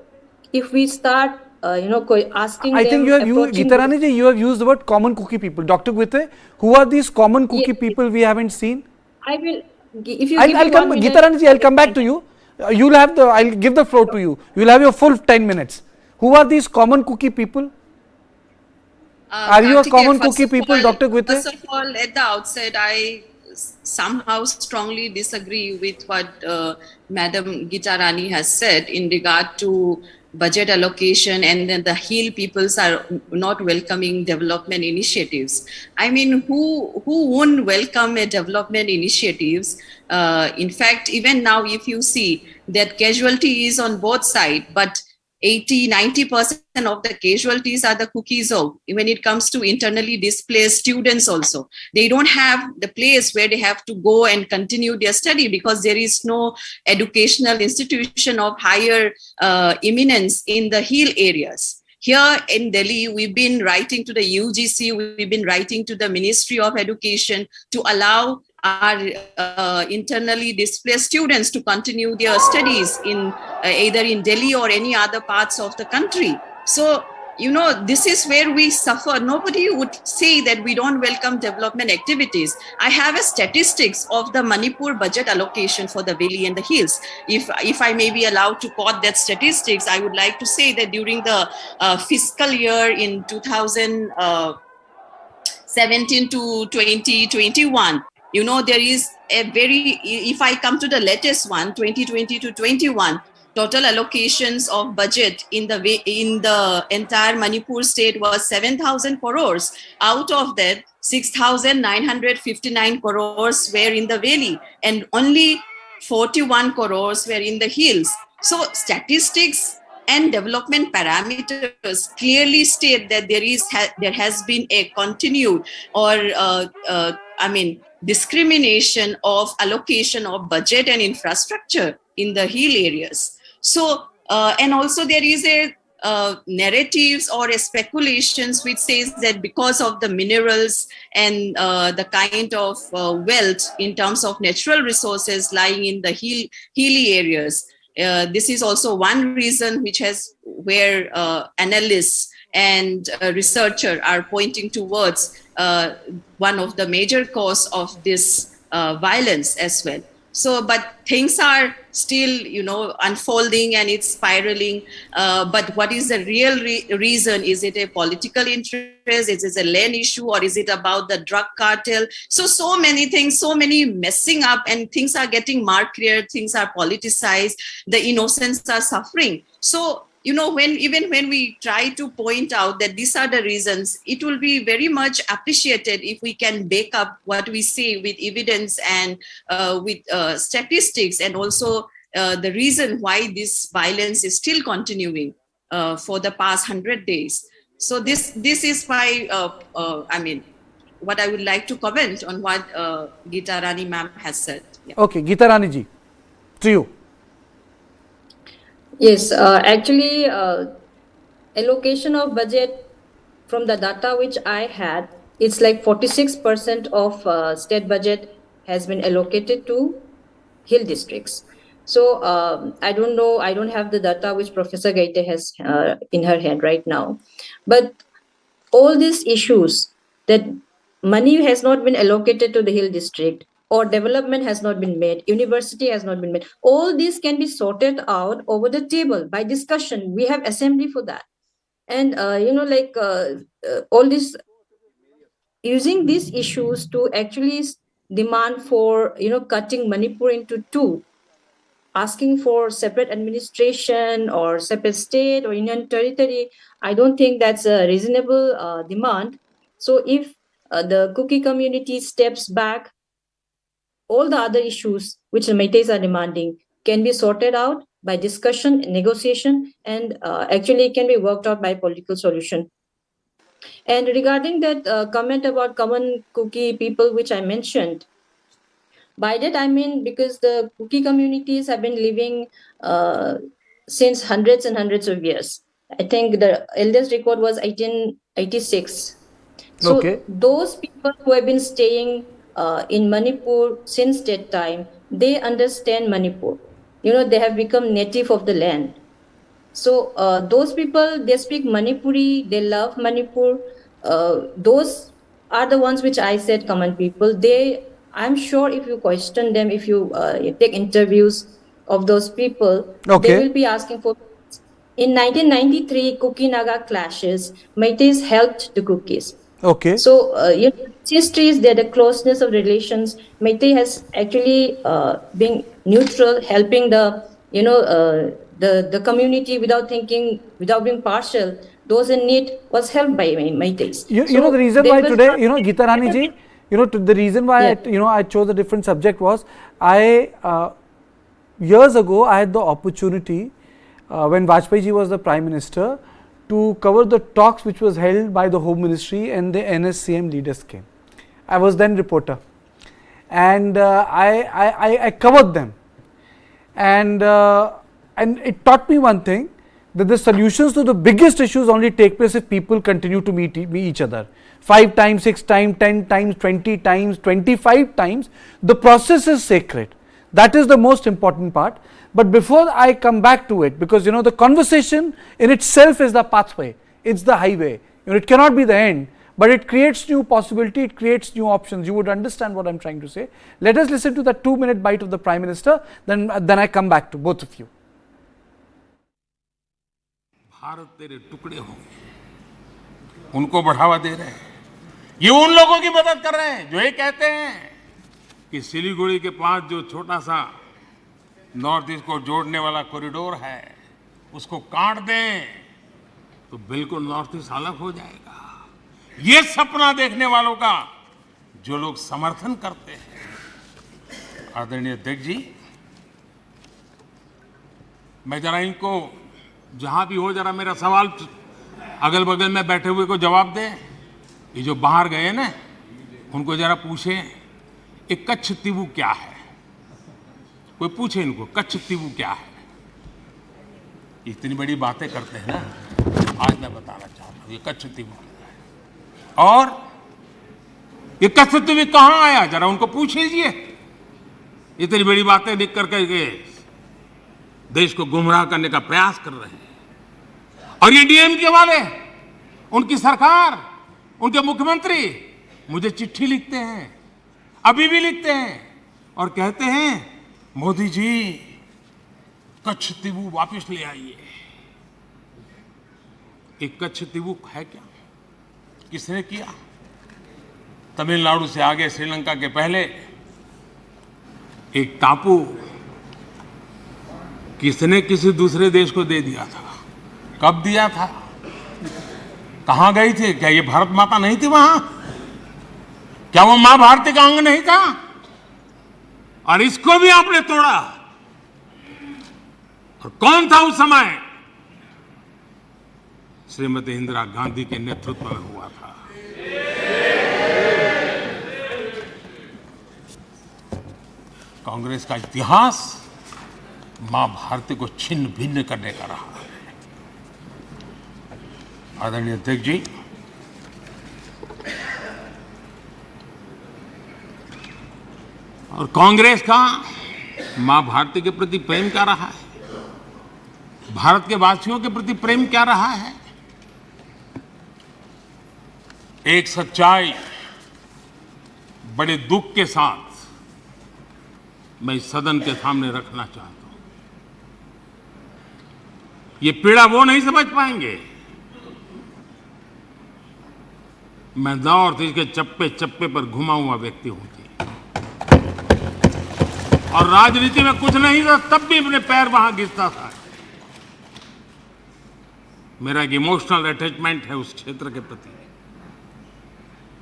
If we start, asking I them, think you have used, Geeta Rani ji, you have used the word common Kuki people. Dr. Guite, who are these common Kuki people we haven't seen? I will, if you I'll come, Geeta Rani ji, I'll come back to you. You'll have the, I'll give the floor to you. You'll have your full 10 minutes. Who are these common Kuki people? Are you a common Kuki people, Dr. Guite? First of all, at the outset, I somehow strongly disagree with what Madam Geeta Rani has said in regard to budget allocation, and then the hill peoples are not welcoming development initiatives. I mean, who won't welcome a development initiatives? In fact, even now, if you see that casualty is on both sides, but 80-90% of the casualties are the cookies of when it comes to internally displaced students also. They don't have the place where they have to go and continue their study because there is no educational institution of higher eminence in the hill areas. Here in Delhi, we've been writing to the UGC, we've been writing to the Ministry of Education to allow our internally displaced students to continue their studies in either in Delhi or any other parts of the country. So, this is where we suffer. Nobody would say that we don't welcome development activities. I have a statistics of the Manipur budget allocation for the valley and the hills. If I may be allowed to quote that statistics, I would like to say that during the fiscal year in 2000, 17 to 2021. There is a very, if I come to the latest one, 2020 to 21, total allocations of budget in the entire Manipur state was 7,000 crores. Out of that, 6,959 crores were in the valley, and only 41 crores were in the hills. So statistics and development parameters clearly state that there has been a continued or discrimination of allocation of budget and infrastructure in the hill areas. So and also there is a narratives or a speculations which says that because of the minerals and the kind of wealth in terms of natural resources lying in the hilly areas, this is also one reason where analysts and researchers are pointing towards one of the major cause of this violence as well. So, but things are still, unfolding and it's spiraling. But what is the real reason? Is it a political interest? Is it a land issue, or is it about the drug cartel? So many things, so many messing up, and things are getting marketed, things are politicized, the innocents are suffering. So, when we try to point out that these are the reasons, it will be very much appreciated if we can back up what we say with evidence and with statistics, and also the reason why this violence is still continuing for the past 100 days. So this is why, what I would like to comment on what Geeta Rani ma'am has said. Yeah. Okay, Geeta Rani ji, to you. Yes, actually, allocation of budget from the data which I had, it's like 46% of state budget has been allocated to hill districts. So I don't know, I don't have the data which Professor Gaite has in her head right now. But all these issues that money has not been allocated to the hill district, or development has not been made, university has not been made, all these can be sorted out over the table by discussion. We have assembly for that. And all this, using these issues to actually demand for cutting Manipur into two, asking for separate administration or separate state or union territory, I don't think that's a reasonable demand. So if the Kuki community steps back, all the other issues which the Meiteis are demanding can be sorted out by discussion, negotiation, and actually can be worked out by political solution. And regarding that comment about common Kuki people, which I mentioned, by that I mean because the Kuki communities have been living since hundreds and hundreds of years. I think the eldest record was 1886. So Okay. those people who have been staying in Manipur since that time, they understand Manipur. They have become native of the land. So those people, they speak Manipuri, they love Manipur. Those are the ones which I said common people. I'm sure if you question them, if you take interviews of those people, Okay. they will be asking for. In 1993, Kuki Naga clashes, Meiteis helped the Kukis. Okay. So, history is there, the closeness of relations. Meitei has actually been neutral, helping the community without thinking, without being partial. Those in need was helped by Meiteis. You know the reason why today, Geeta Rani ji, the reason why I chose a different subject was years ago I had the opportunity when Vajpayee ji was the Prime Minister to cover the talks which was held by the Home Ministry and the NSCM leaders came. I was then reporter, and I covered them, and it taught me one thing, that the solutions to the biggest issues only take place if people continue to meet each other 5 times, 6 times, 10 times, 20 times, 25 times. The process is sacred. That is the most important part. But before I come back to it, because the conversation in itself is the pathway, it's the highway. It cannot be the end, but it creates new possibility, it creates new options. You would understand what I'm trying to say. Let us listen to the 2-minute bite of the Prime Minister, then I come back to both of you. Bharat तेरे टुकड़े हो गए, उनको बढ़ावा दे रहे हैं। ये उन लोगों की मदद कर रहे हैं जो ये कहते हैं कि सिलीगुड़ी के पास जो छोटा सा नॉर्थ ईस्ट को जोड़ने वाला कॉरिडोर है उसको काट दें तो बिल्कुल नॉर्थ ईस्ट अलग हो जाएगा। ये सपना देखने वालों का जो लोग समर्थन करते हैं। आदरणीय अध्यक्ष जी, मैं जरा इनको जहां भी हो जरा मेरा सवाल अगल बगल में बैठे हुए को जवाब दें। ये जो बाहर गए ना उनको जरा पूछें ये कच्छ तीवू क्या है। कोई पूछे इनको कच्छ तीवू क्या है। इतनी बड़ी बातें करते हैं ना, आज मैं बताना चाहता हूं ये कच्छ तीवू क्या है और ये कच्छ तीवू कहां आया, जरा उनको पूछ लीजिए। इतनी बड़ी बातें लिख करके देश को गुमराह करने का प्रयास कर रहे हैं। और ये डीएमके वाले, उनकी सरकार, उनके मुख्यमंत्री मुझे चिट्ठी लिखते हैं, अभी भी लिखते हैं और कहते हैं मोदी जी कच्छ तीवू वापस ले आइए। एक कच्छ तीवू है क्या, किसने किया? तमिलनाडु से आगे श्रीलंका के पहले एक टापू किसने किसी दूसरे देश को दे दिया था? कब दिया था? कहां गई थी? क्या ये भारत माता नहीं थी वहां? क्या वो मां भारती का अंग नहीं था? और इसको भी आपने तोड़ा। और कौन था उस समय? श्रीमती इंदिरा गांधी के नेतृत्व में हुआ था। कांग्रेस का इतिहास मां भारती को छिन्न भिन्न करने का रहा है। आदरणीय अध्यक्ष जी, और कांग्रेस का मां भारती के प्रति प्रेम क्या रहा है, भारत के वासियों के प्रति प्रेम क्या रहा है, एक सच्चाई बड़े दुख के साथ मैं इस सदन के सामने रखना चाहता हूं। ये पीड़ा वो नहीं समझ पाएंगे। मैं नॉर्थ ईस्ट के चप्पे चप्पे पर घुमा हुआ व्यक्ति हूं और राजनीति में कुछ नहीं था तब भी अपने पैर वहां घिसता था। मेरा एक इमोशनल अटैचमेंट है उस क्षेत्र के प्रति,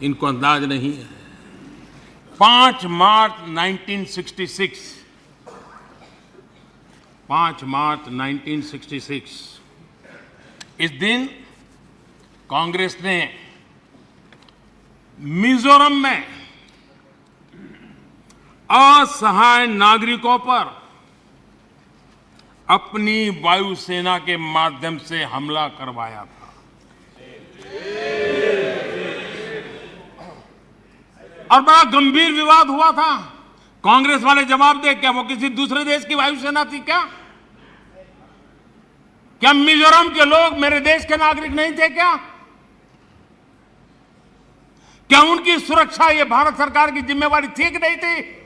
इनको अंदाज नहीं है। 5 मार्च 1966, 5 मार्च 1966 इस दिन कांग्रेस ने मिजोरम में असहाय नागरिकों पर अपनी वायुसेना के माध्यम से हमला करवाया था। और बड़ा गंभीर विवाद हुआ था। कांग्रेस वाले जवाब दे, क्या वो किसी दूसरे देश की वायुसेना थी क्या? क्या मिजोरम के लोग मेरे देश के नागरिक नहीं थे क्या? क्या उनकी सुरक्षा ये भारत सरकार की जिम्मेवारी थी कि नहीं थी?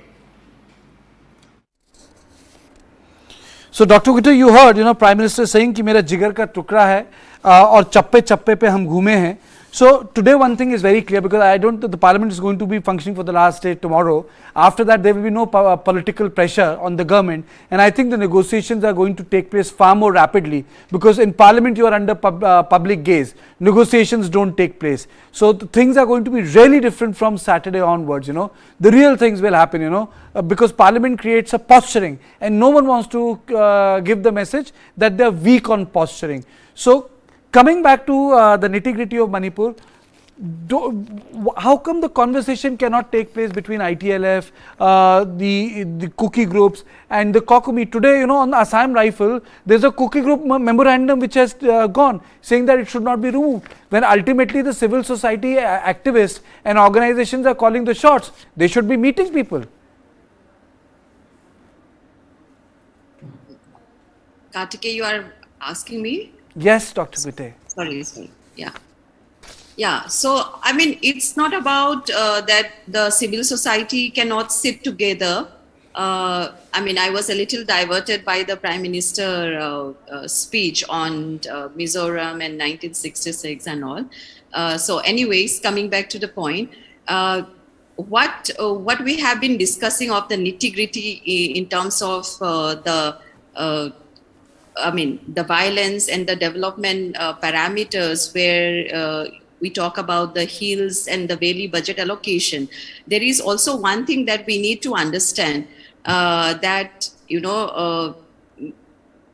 So Dr. Guter, you heard, Prime Minister saying कि मेरा जिगर का टुकड़ा है और चप्पे चप्पे पे हम घूमे हैं. So today one thing is very clear, because I don't think the parliament is going to be functioning for the last day tomorrow. After that there will be no political pressure on the government, and I think the negotiations are going to take place far more rapidly, because in parliament you are under public gaze. Negotiations don't take place. So the things are going to be really different from Saturday onwards. The real things will happen, because parliament creates a posturing, and no one wants to give the message that they are weak on posturing. So coming back to the nitty-gritty of Manipur, how come the conversation cannot take place between ITLF, the Kuki groups and the Kokumi? Today, on the Assam rifle, there's a Kuki group memorandum which has gone, saying that it should not be removed. When ultimately the civil society activists and organizations are calling the shots, they should be meeting people. Kartikeya, you are asking me? Yes, Dr. Guter. Sorry. Yeah. So, I mean, it's not about that the civil society cannot sit together. I mean, I was a little diverted by the Prime Minister speech on Mizoram and 1966 and all. So anyways, coming back to the point, what we have been discussing of the nitty-gritty in terms of the violence and the development parameters, where we talk about the hills and the valley budget allocation. There is also one thing that we need to understand, that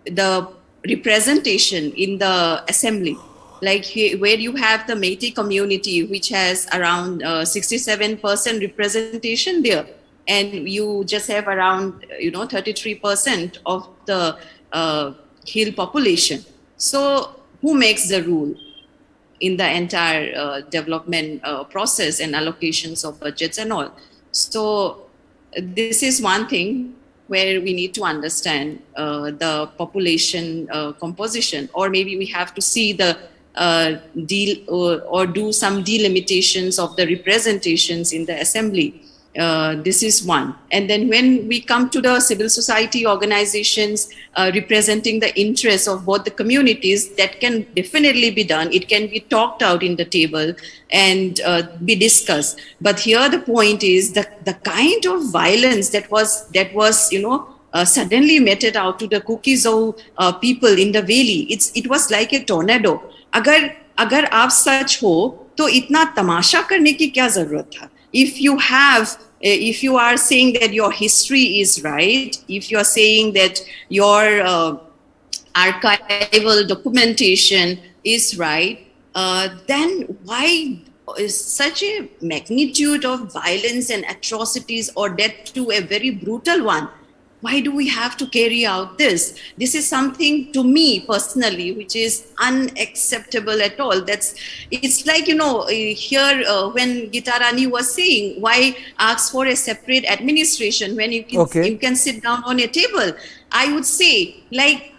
the representation in the assembly, like where you have the Métis community, which has around 67% representation there, and you just have around 33% of the hill population. So who makes the rule in the entire development process and allocations of budgets and all? So this is one thing where we need to understand the population composition, or maybe we have to see the deal or do some delimitations of the representations in the assembly. This is one. And then when we come to the civil society organizations representing the interests of both the communities, that can definitely be done. It can be talked out in the table and be discussed. But here the point is the kind of violence that was suddenly meted out to the Kukizou people in the valley. It was like a tornado. अगर आप सच हो तो इतना तमाशा करने की क्या जरूरत था? If you are saying that your history is right, if you are saying that your archival documentation is right, then why is such a magnitude of violence and atrocities, or death to a very brutal one? Why do we have to carry out this? This is something, to me personally, which is unacceptable at all. It's like, here when Gita Rani was saying, why ask for a separate administration when you can sit down on a table? I would say, like,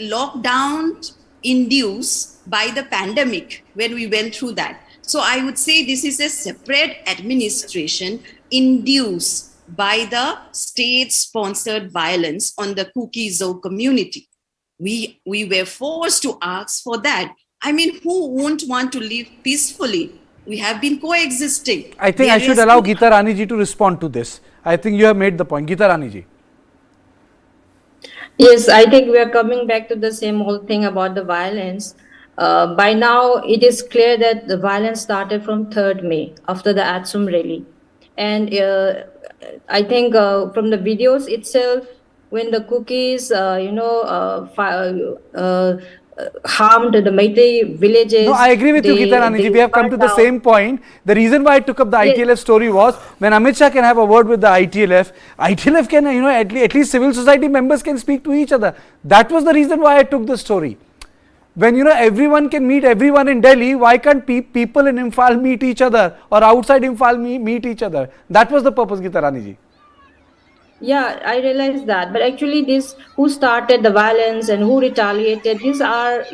lockdown induced by the pandemic when we went through that. So I would say this is a separate administration induced by the state-sponsored violence on the Kukizou community. We were forced to ask for that. I mean, who won't want to live peacefully? We have been coexisting. I think I should allow Gita Rani ji to respond to this. I think you have made the point. Gita Rani ji. Yes, I think we are coming back to the same old thing about the violence. By now, it is clear that the violence started from 3rd May after the Atsum rally. And I think from the videos itself, when the cookies, harmed the Métis villages. No, I agree with you, Gita Rani ji. We have come to the same point. The reason why I took up the ITLF story was, when Amit Shah can have a word with the ITLF can, at least civil society members can speak to each other. That was the reason why I took the story. When everyone can meet everyone in Delhi, why can't people in Imphal meet each other, or outside Imphal meet each other? That was the purpose, Gita Rani ji. Yeah, I realize that. But actually, who started the violence and who retaliated, these are,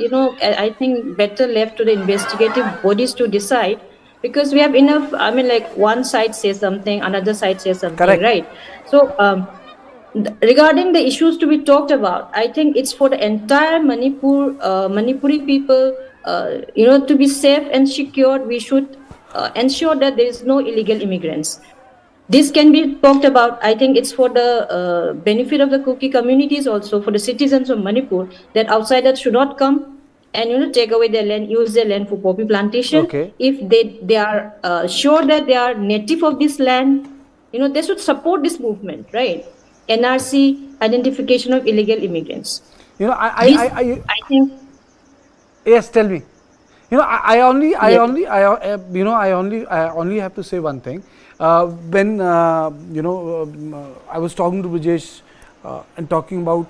I think better left to the investigative bodies to decide, because we have enough, one side says something, another side says something, correct, right? So, regarding the issues to be talked about, I think it's for the entire Manipuri people, to be safe and secured. We should ensure that there is no illegal immigrants. This can be talked about. I think it's for the benefit of the Kuki communities, also for the citizens of Manipur, that outsiders should not come and take away their land, use their land for poppy plantation. Okay. If they are sure that they are native of this land, they should support this movement, right? NRC, identification of illegal immigrants. I think. Yes, tell me. I only have to say one thing. When I was talking to Brijesh and talking about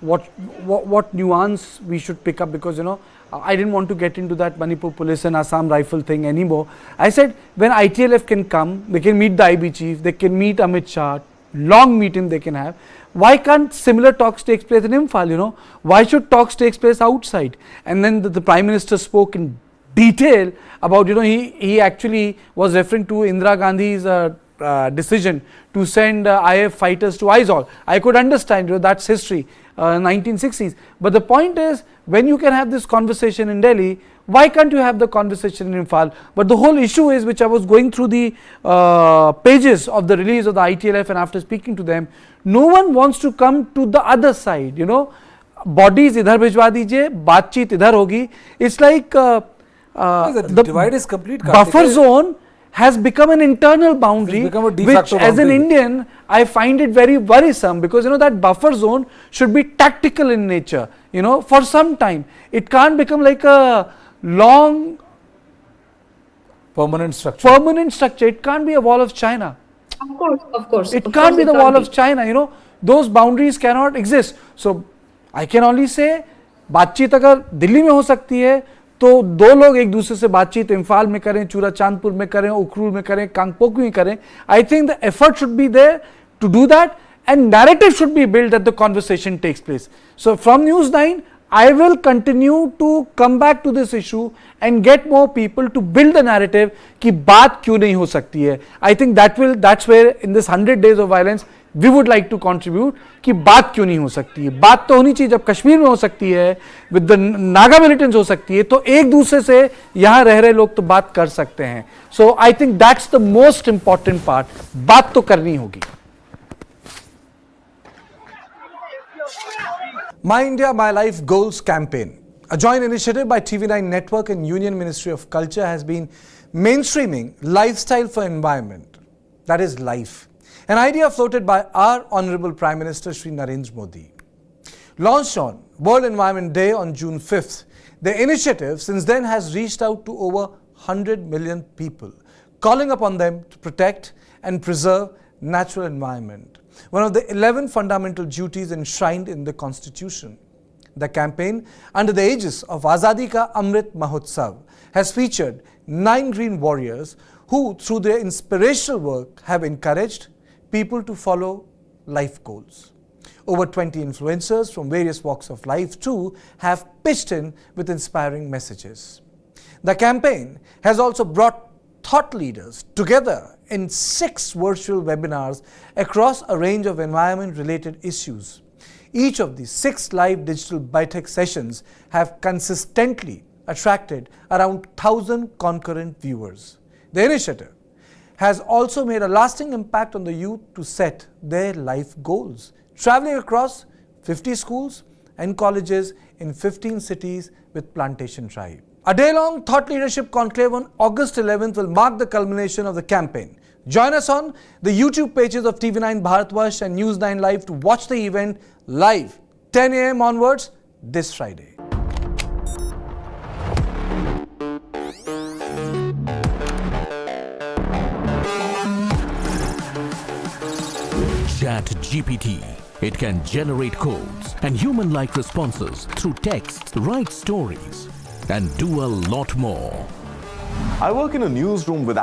what nuance we should pick up, because I didn't want to get into that Manipur police and Assam rifle thing anymore. I said, when ITLF can come, they can meet the IB chief, they can meet Amit Shah, long meeting they can have. Why can't similar talks take place in Imphal? Why should talks take place outside? And then the Prime Minister spoke in detail about, he actually was referring to Indira Gandhi's decision to send IF fighters to Aizawl. I could understand, that's history, 1960s. But the point is, when you can have this conversation in Delhi, Why can't you have the conversation in Imphal? But the whole issue is, which I was going through the pages of the release of the ITLF, and after speaking to them, no one wants to come to the other side, you know. Bodies idhar bhijwa dijiye, baatcheet idhar hogi. It's like the divide is complete. Buffer zone has become an internal boundary, become a de which facto as an boundary. Indian I find it very worrisome, because you know that buffer zone should be tactical in nature, you know, for some time. It can't become like a long permanent structure. It can't be a wall of China. Of course. It can't be the wall of China, you know. Those boundaries cannot exist. So I can only say, बातचीत अगर दिल्ली में हो सकती है, तो दो लोग एक दूसरे से बातचीत इम्फाल में करें, चूरा चांदपुर में करें, उखरूल में करें, कांगपोक में करें. I think the effort should be there to do that, and narrative should be built that the conversation takes place. So from News9, I will continue to come back to this issue and get more people to build the narrative कि बात क्यों नहीं हो सकती है. I think that's where in this 100 days of violence we would like to contribute कि बात क्यों नहीं हो सकती है. बात तो होनी चाहिए. जब कश्मीर में हो सकती है, with the नागा militants हो सकती है, तो एक दूसरे से यहाँ रह रहे लोग तो बात कर सकते हैं. So I think that's the most important part. बात तो करनी होगी. My India, My Life Goals campaign, a joint initiative by TV9 Network and Union Ministry of Culture, has been mainstreaming lifestyle for environment, that is life, an idea floated by our Honorable Prime Minister Shri Narendra Modi. Launched on World Environment Day on June 5th, the initiative since then has reached out to over 100 million people, calling upon them to protect and preserve natural environment, one of the 11 fundamental duties enshrined in the Constitution. The campaign, under the aegis of Azadi Ka Amrit Mahotsav, has featured 9 green warriors who, through their inspirational work, have encouraged people to follow life goals. Over 20 influencers from various walks of life too have pitched in with inspiring messages. The campaign has also brought thought leaders together in 6 virtual webinars across a range of environment-related issues. Each of these 6 live digital Biotech sessions have consistently attracted around 1,000 concurrent viewers. The initiative has also made a lasting impact on the youth to set their life goals, traveling across 50 schools and colleges in 15 cities with Plantation Tribe. A day-long thought leadership conclave on August 11th will mark the culmination of the campaign. Join us on the YouTube pages of TV9 Bharatvarsh and News9 Live to watch the event live 10 a.m. onwards this Friday. ChatGPT. It can generate codes and human-like responses through text, write stories, and do a lot more. I work in a newsroom with